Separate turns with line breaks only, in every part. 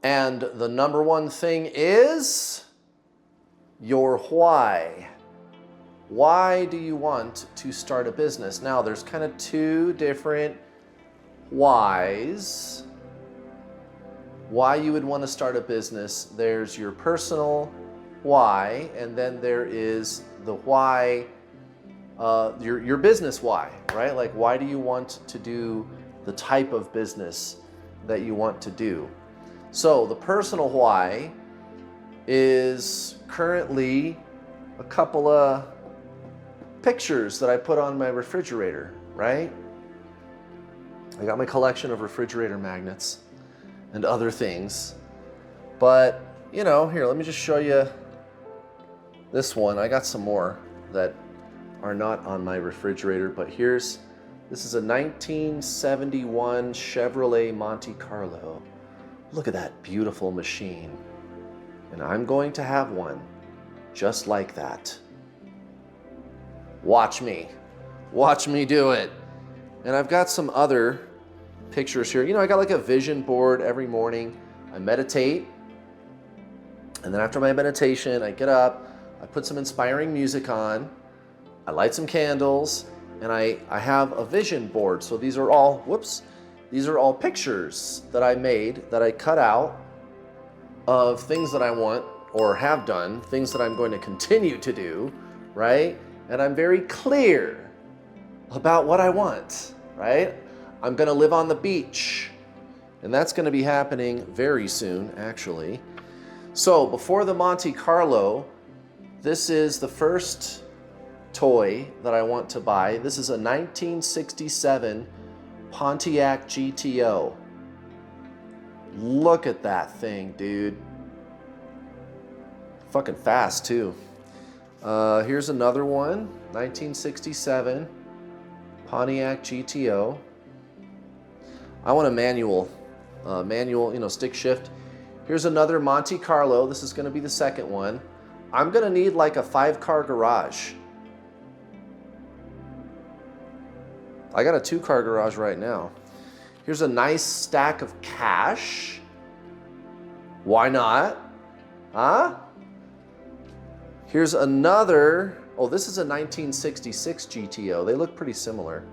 And the number one thing is your why. Why do you want to start a business? Now, there's kind of two different whys. Why you would want to start a business. There's your personal why, and then there is the why, your business why, right? Like, why do you want to do the type of business that you want to do? So the personal why is currently a couple of pictures that I put on my refrigerator, right? I got my collection of refrigerator magnets and other things. But, you know, here, let me just show you this one. I got some more that are not on my refrigerator, but this is a 1971 Chevrolet Monte Carlo. Look at that beautiful machine. And I'm going to have one just like that. Watch me do it. And I've got some other pictures here. You know, I got like a vision board every morning. I meditate. And then after my meditation, I get up, I put some inspiring music on, I light some candles, and I have a vision board. So these are all, these are all pictures that I made, that I cut out of things that I want or have done, things that I'm going to continue to do, right? And I'm very clear about what I want, right? I'm gonna live on the beach, and that's gonna be happening very soon, actually. So before the Monte Carlo, this is the first toy that I want to buy. This is a 1967 Pontiac GTO. Look at that thing, dude. Fucking fast, too. Here's another one, 1967 Pontiac GTO. I want a manual, you know, stick shift. Here's another Monte Carlo. This is going to be the second one. I'm going to need like a 5-car garage. I got a 2-car garage right now. Here's a nice stack of cash. Why not? Huh? Here's another, oh, this is a 1966 GTO. They look pretty similar,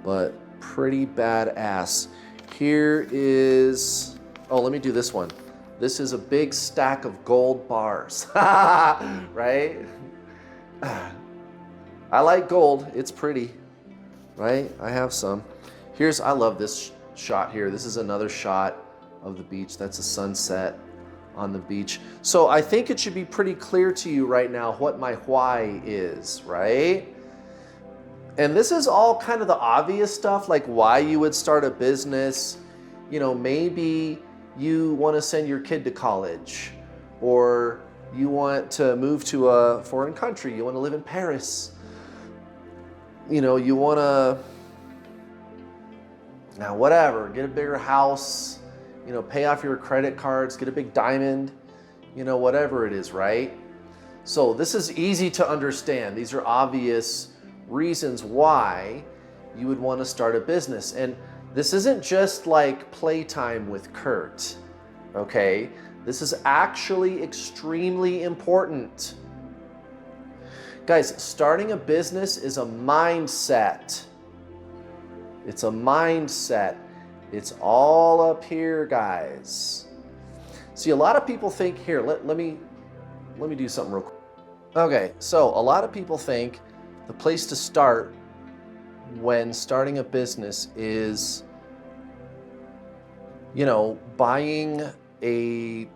but pretty badass. Here is, oh, let me do this one. This is a big stack of gold bars, right? I like gold, it's pretty, right? I have some. I love this shot here. This is another shot of the beach. That's a sunset on the beach. So I think it should be pretty clear to you right now what my why is, right? And this is all kind of the obvious stuff, like why you would start a business. You know, maybe you want to send your kid to college, or you want to move to a foreign country. You want to live in Paris. You know, you want to, now whatever, get a bigger house, you know, pay off your credit cards, get a big diamond, you know, whatever it is, right? So this is easy to understand. These are obvious reasons why you would want to start a business. And this isn't just like playtime with Kurt, okay? This is actually extremely important. Guys, starting a business is a mindset. It's a mindset. It's all up here, guys. See, a lot of people think, here, let me do something real quick. Okay, so a lot of people think the place to start when starting a business is, you know, buying a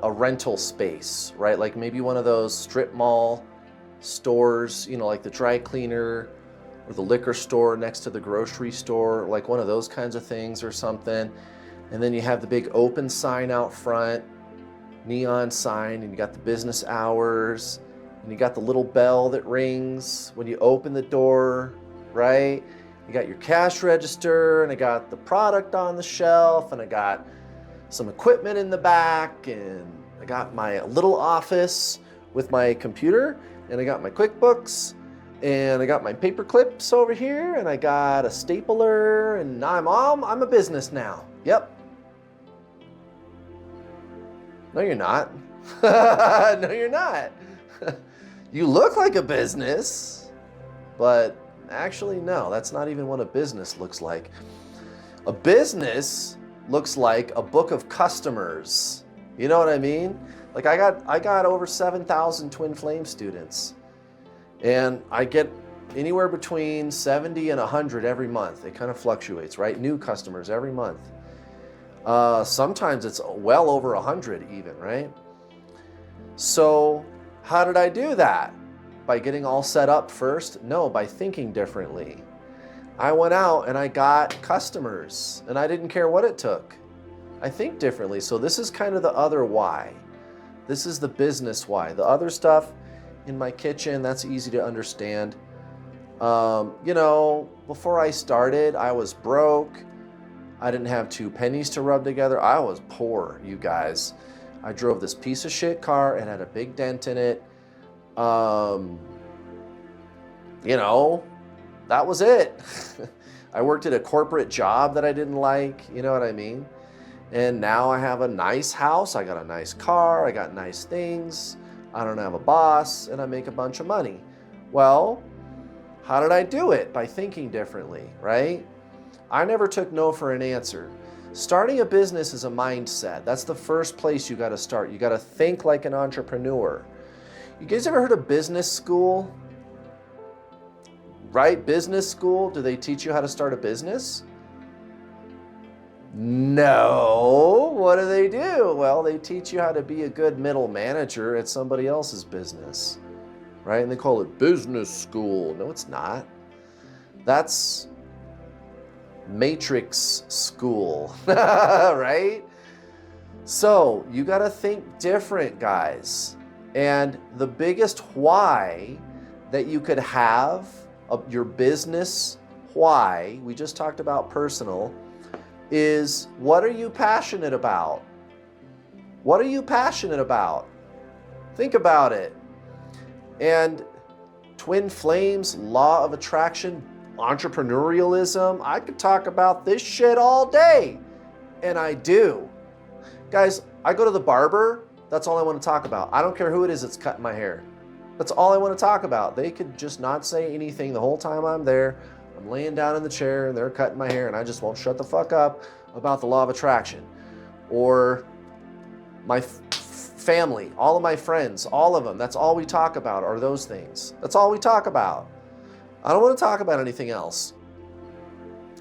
rental space, right? Like maybe one of those strip mall stores, you know, like the dry cleaner or the liquor store next to the grocery store, like one of those kinds of things or something. And then you have the big open sign out front, neon sign, and you got the business hours, and you got the little bell that rings when you open the door, right? You got your cash register, and I got the product on the shelf, and I got some equipment in the back, and I got my little office with my computer, and I got my QuickBooks, and I got my paper clips over here, and I got a stapler, and I'm a business now. Yep. No, you're not. No, you're not. You look like a business, but actually, no, that's not even what a business looks like. A business looks like a book of customers. You know what I mean? Like I got over 7,000 Twin Flame students, and I get anywhere between 70 and 100 every month. It kind of fluctuates, right? New customers every month. Sometimes it's well over 100 even, right? So how did I do that? By getting all set up first? No, by thinking differently. I went out and I got customers, and I didn't care what it took. I think differently. So this is kind of the other why. This is the business why. The other stuff in my kitchen, that's easy to understand. You know, before I started, I was broke. I didn't have 2 pennies to rub together. I was poor, you guys. I drove this piece of shit car and had a big dent in it. You know, that was it. I worked at a corporate job that I didn't like, you know what I mean? And now I have a nice house, I got a nice car, I got nice things, I don't have a boss, and I make a bunch of money. Well, how did I do it? By thinking differently, right? I never took no for an answer. Starting a business is a mindset. That's the first place you got to start. You got to think like an entrepreneur. You guys ever heard of business school? Right? Business school? Do they teach you how to start a business? No. What do they do? Well, they teach you how to be a good middle manager at somebody else's business, right? And they call it business school. No, it's not. That's matrix school, right? So you got to think different, guys. And the biggest why that you could have of your business why, we just talked about personal, is what are you passionate about? What are you passionate about? Think about it. And Twin Flames, law of attraction, entrepreneurialism, I could talk about this shit all day. And I do. Guys, I go to the barber, that's all I want to talk about. I don't care who it is that's cutting my hair. That's all I want to talk about. They could just not say anything the whole time I'm there. I'm laying down in the chair and they're cutting my hair and I just won't shut the fuck up about the law of attraction. Or my family, all of my friends, all of them, that's all we talk about are those things. That's all we talk about. I don't want to talk about anything else.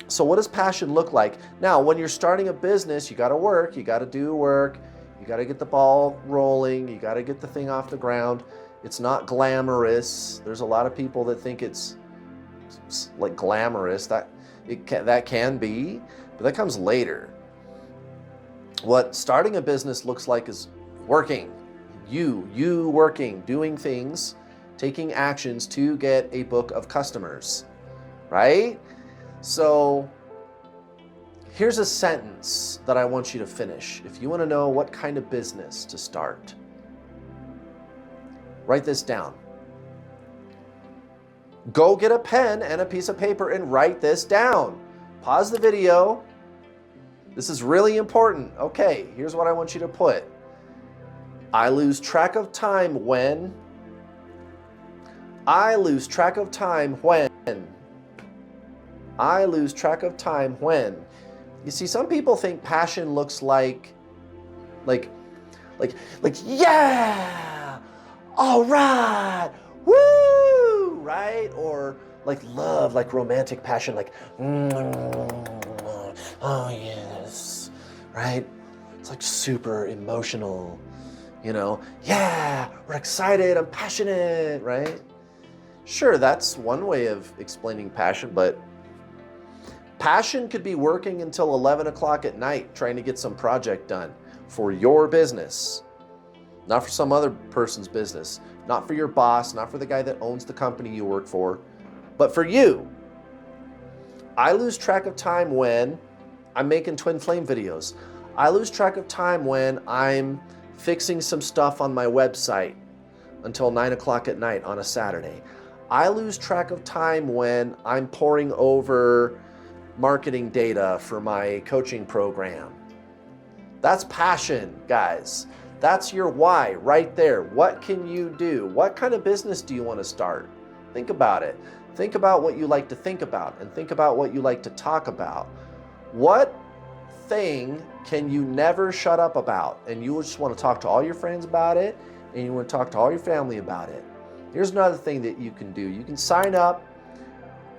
So what does passion look like? Now, when you're starting a business, you got to work, you got to do work, you got to get the ball rolling, you got to get the thing off the ground. It's not glamorous. There's a lot of people that think it's like glamorous. That can be, but that comes later. What starting a business looks like is working. You working, doing things, taking actions to get a book of customers, right? So here's a sentence that I want you to finish. If you want to know what kind of business to start, write this down. Go get a pen and a piece of paper and write this down. Pause the video. This is really important. Okay, here's what I want you to put. I lose track of time when. I lose track of time when. I lose track of time when. You see, some people think passion looks like yeah, all right, woo, right? Or like love, like romantic passion, like, oh yes, right? It's like super emotional, you know? Yeah, we're excited, I'm passionate, right? Sure, that's one way of explaining passion, but passion could be working until 11 o'clock at night trying to get some project done for your business, not for some other person's business, not for your boss, not for the guy that owns the company you work for, but for you. I lose track of time when I'm making Twin Flame videos. I lose track of time when I'm fixing some stuff on my website until 9 o'clock at night on a Saturday. I lose track of time when I'm poring over marketing data for my coaching program. That's passion, guys. That's your why right there. What can you do? What kind of business do you want to start? Think about it. Think about what you like to think about and think about what you like to talk about. What thing can you never shut up about? And you just want to talk to all your friends about it and you want to talk to all your family about it. Here's another thing that you can do. You can sign up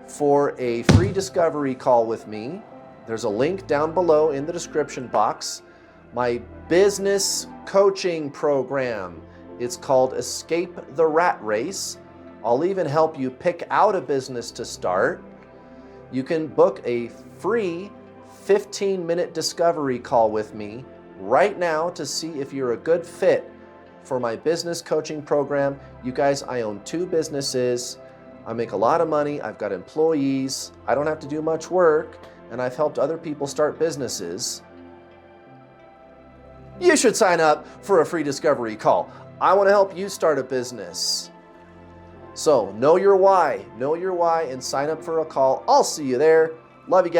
for a free discovery call with me. There's a link down below in the description box. My business coaching program. It's called Escape the Rat Race. I'll even help you pick out a business to start. You can book a free 15-minute discovery call with me right now to see if you're a good fit for my business coaching program. You guys, I own 2 businesses. I make a lot of money. I've got employees. I don't have to do much work, and I've helped other people start businesses. You should sign up for a free discovery call. I want to help you start a business. So know your why, and sign up for a call. I'll see you there. Love you guys.